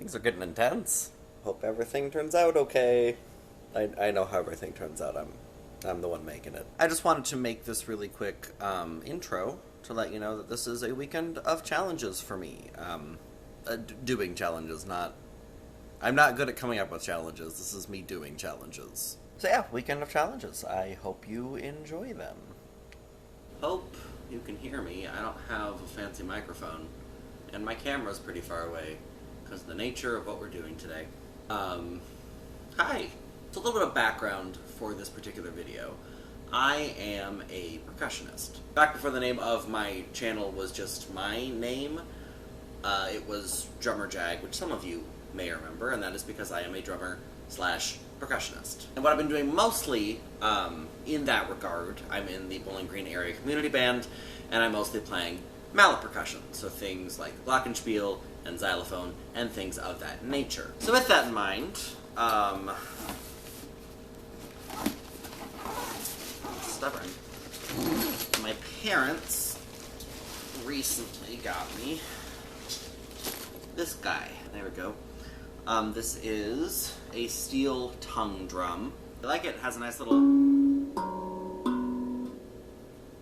Things are getting intense. Hope everything turns out okay. I know how everything turns out. I'm the one making it. I just wanted to make this really quick intro to let you know that this is a weekend of challenges for me. Doing challenges, not... I'm not good at coming up with challenges. This is me doing challenges. So yeah, weekend of challenges. I hope you enjoy them. Hope you can hear me. I don't have a fancy microphone, and my camera's pretty far away because of the nature of what we're doing today. Hi. So a little bit of background for this particular video. I am a percussionist. Back before the name of my channel was just my name, it was Drummer Jag, which some of you may remember, and that is because I am a drummer slash percussionist. And what I've been doing mostly in that regard, I'm in the Bowling Green area community band, and I'm mostly playing mallet percussion, so things like glockenspiel and xylophone and things of that nature. So with that in mind, stubborn. My parents recently got me this guy. There we go. This is a steel tongue drum. I like it. It has a nice little...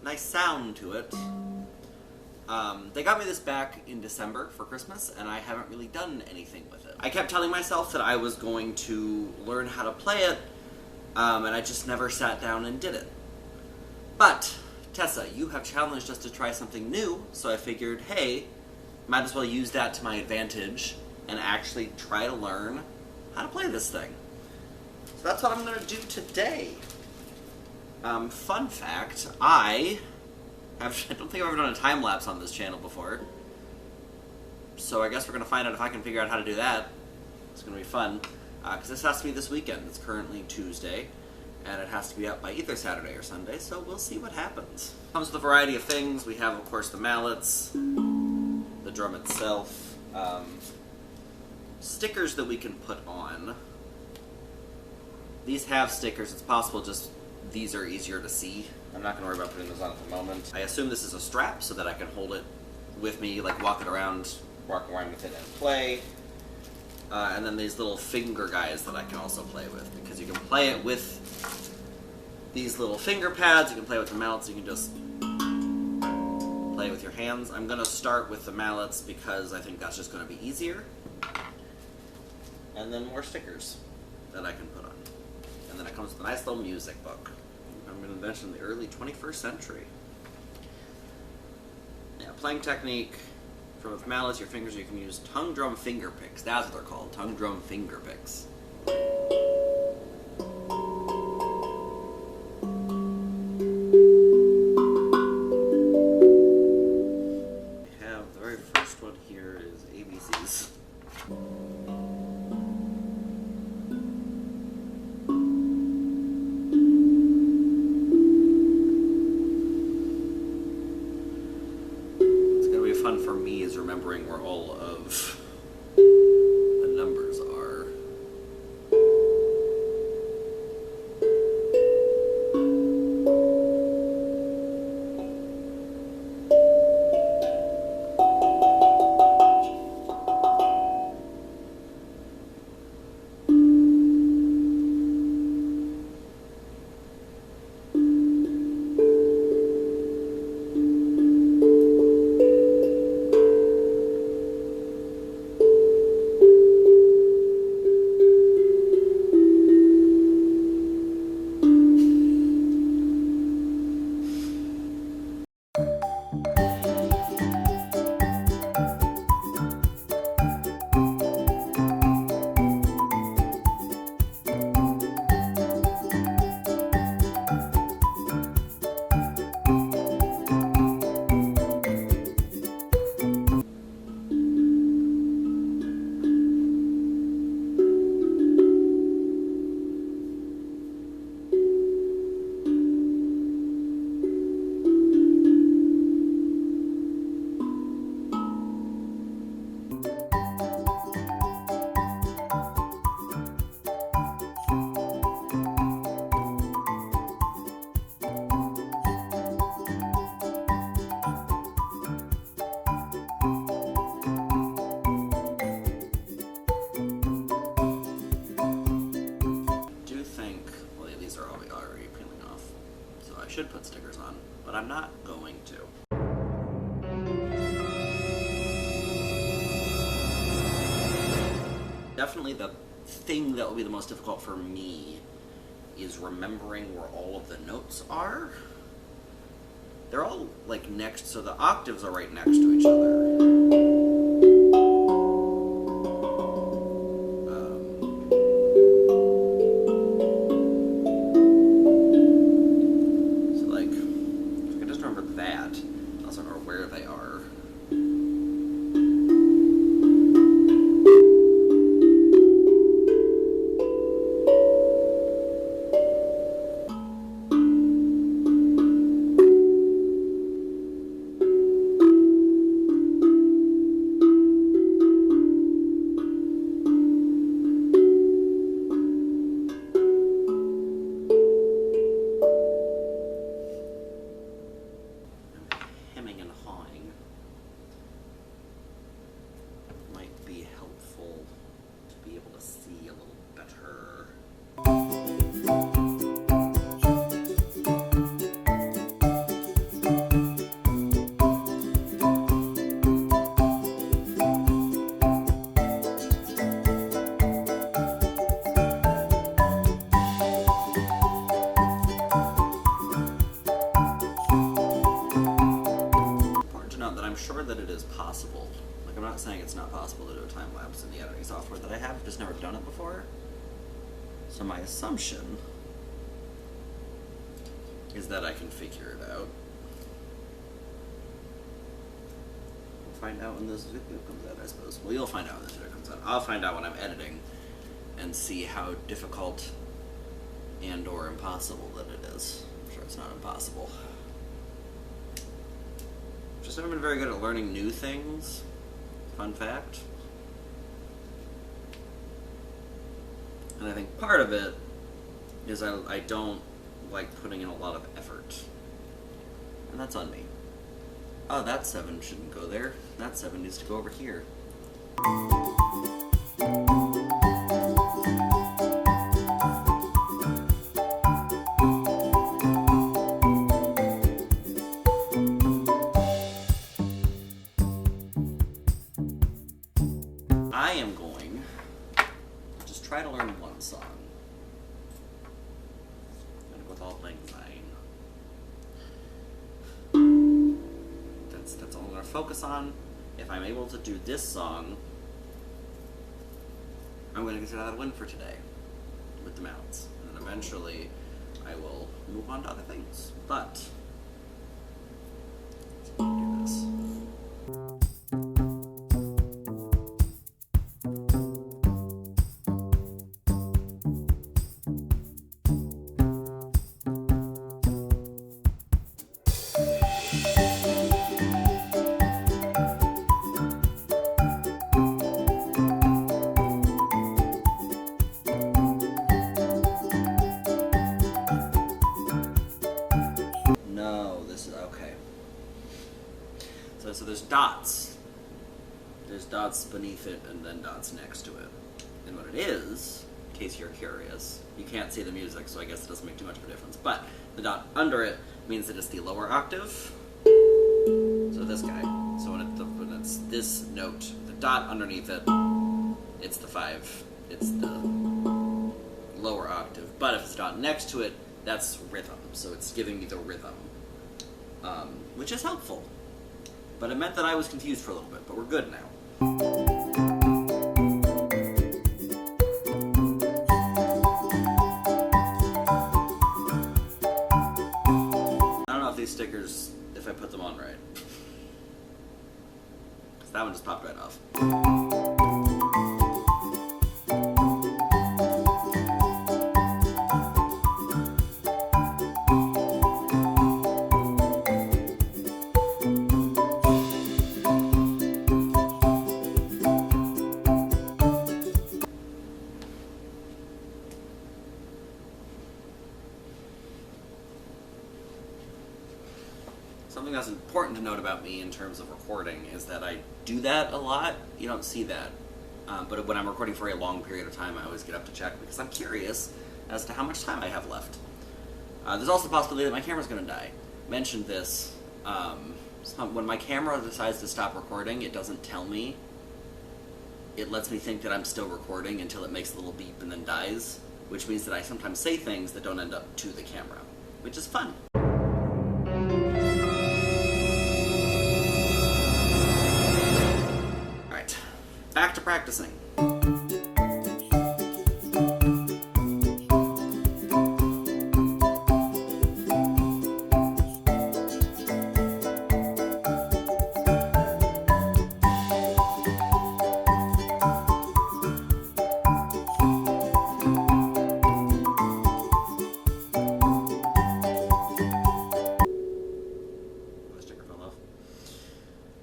nice sound to it. They got me this back in December for Christmas, and I haven't really done anything with it. I kept telling myself that I was going to learn how to play it, and I just never sat down and did it. But, Tessa, you have challenged us to try something new, so I figured, hey, might as well use that to my advantage and actually try to learn how to play this thing. So that's what I'm going to do today. Fun fact, I don't think I've ever done a time-lapse on this channel before. So I guess we're going to find out if I can figure out how to do that. It's going to be fun. Because this has to be this weekend. It's currently Tuesday. And it has to be up by either Saturday or Sunday, so we'll see what happens. Comes with a variety of things. We have, of course, the mallets, the drum itself, stickers that we can put on. These have stickers. It's possible just these are easier to see. I'm not going to worry about putting those on at the moment. I assume this is a strap so that I can hold it with me, like walk around with it and play. And then these little finger guys that I can also play with, because you can play it with these little finger pads, you can play with the mallets, you can just play with your hands. I'm going to start with the mallets because I think that's just going to be easier. And then more stickers that I can put on. And then it comes with a nice little music book. I'm an invention in the early 21st century. Yeah, playing technique. For with mallets, your fingers, you can use tongue drum finger picks. That's what they're called, tongue drum finger picks. We have the very first one here is ABCs. Fun for me is remembering where all of the numbers are. I should put stickers on, but I'm not going to. Definitely the thing that will be the most difficult for me is remembering where all of the notes are. They're all, like, next, so the octaves are right next to each other. That it is possible. Like, I'm not saying it's not possible to do a time lapse in the editing software that I have, I've just never done it before. So my assumption is that I can figure it out. We'll find out when this video comes out, I suppose. Well, you'll find out when this video comes out. I'll find out when I'm editing and see how difficult and or impossible that it is. I'm sure it's not impossible. Just never been very good at learning new things. Fun fact. And I think part of it is I don't like putting in a lot of effort. And that's on me. Oh, that 7 shouldn't go there. That 7 needs to go over here. I am going to just try to learn one song. I'm going to go with Auld Lang Syne. That's all I'm going to focus on. If I'm able to do this song, I'm going to consider that a win for today with the mounts. And then eventually I will move on to other things. But let's do this. So there's dots. There's dots beneath it and then dots next to it. And what it is, in case you're curious, you can't see the music, so I guess it doesn't make too much of a difference, but the dot under it means that it's the lower octave. So this guy. So when it's this note, the dot underneath it, it's the 5. It's the lower octave. But if it's dot next to it, that's rhythm. So it's giving me the rhythm, which is helpful. But it meant that I was confused for a little bit, but we're good now. I don't know if these stickers, if I put them on right. Because that one just popped right off. Something that's important to note about me in terms of recording is that I do that a lot. You don't see that. But when I'm recording for a long period of time, I always get up to check because I'm curious as to how much time I have left. There's also the possibility that my camera's going to die. Mentioned this. When my camera decides to stop recording, it doesn't tell me. It lets me think that I'm still recording until it makes a little beep and then dies, which means that I sometimes say things that don't end up to the camera, which is fun. Alright, back to practicing.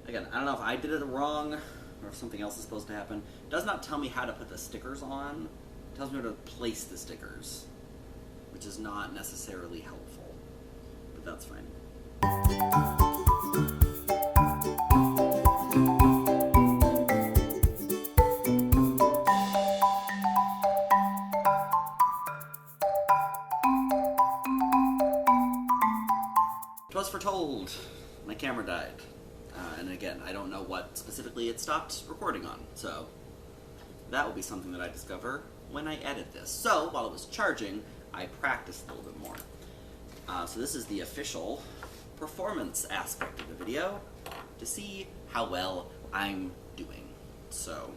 Again, I don't know if I did it wrong or if something else is supposed to happen. It does not tell me how to put the stickers on. It tells me where to place the stickers, which is not necessarily helpful, but that's fine. Twas foretold. My camera died. And again, I don't know what specifically it stopped recording on, so that will be something that I discover when I edit this. So, while it was charging, I practiced a little bit more. So this is the official performance aspect of the video, to see how well I'm doing. So,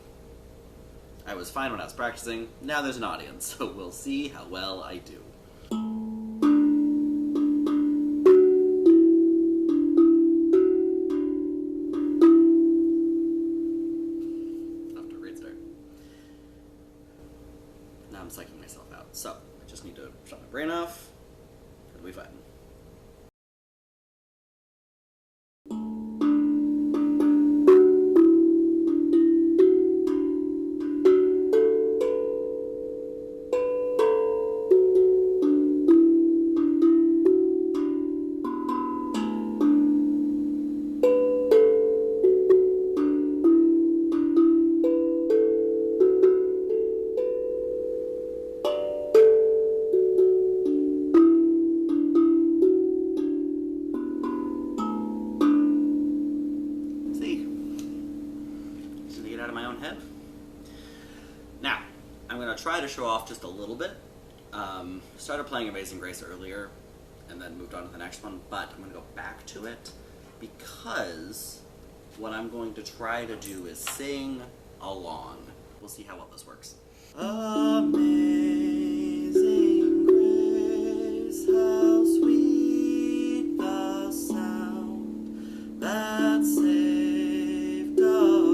I was fine when I was practicing, now there's an audience, so we'll see how well I do. Now I'm psyching myself out. So, I just need to shut my brain off. It'll be fine. Out of my own head. Now, I'm going to try to show off just a little bit. Started playing Amazing Grace earlier, and then moved on to the next one, but I'm going to go back to it, because what I'm going to try to do is sing along. We'll see how well this works. Amazing Grace, how sweet the sound that saved a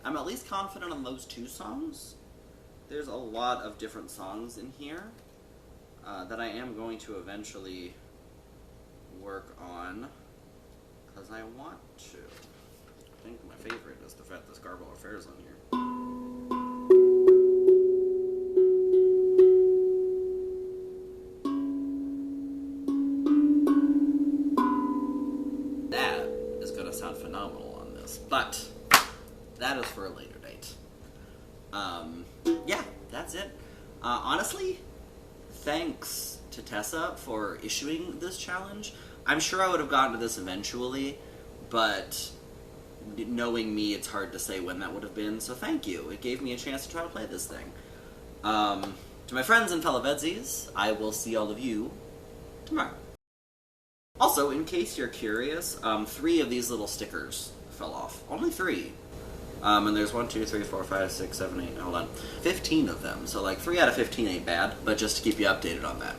I'm at least confident on those two songs. There's a lot of different songs in here that I am going to eventually work on, because I want to. I think my favorite is the fact that Scarborough Fair's on here. That is going to sound phenomenal on this, but that is for a later date. Yeah, that's it. Honestly, thanks to Tessa for issuing this challenge. I'm sure I would have gotten to this eventually, but knowing me, it's hard to say when that would have been, so thank you. It gave me a chance to try to play this thing. To my friends and fellow VEDSies, I will see all of you tomorrow. Also, in case you're curious, 3 of these little stickers fell off. Only 3. And there's 1, 2, 3, 4, 5, 6, 7, 8, hold on, 15 of them. So like 3 out of 15 ain't bad, but just to keep you updated on that.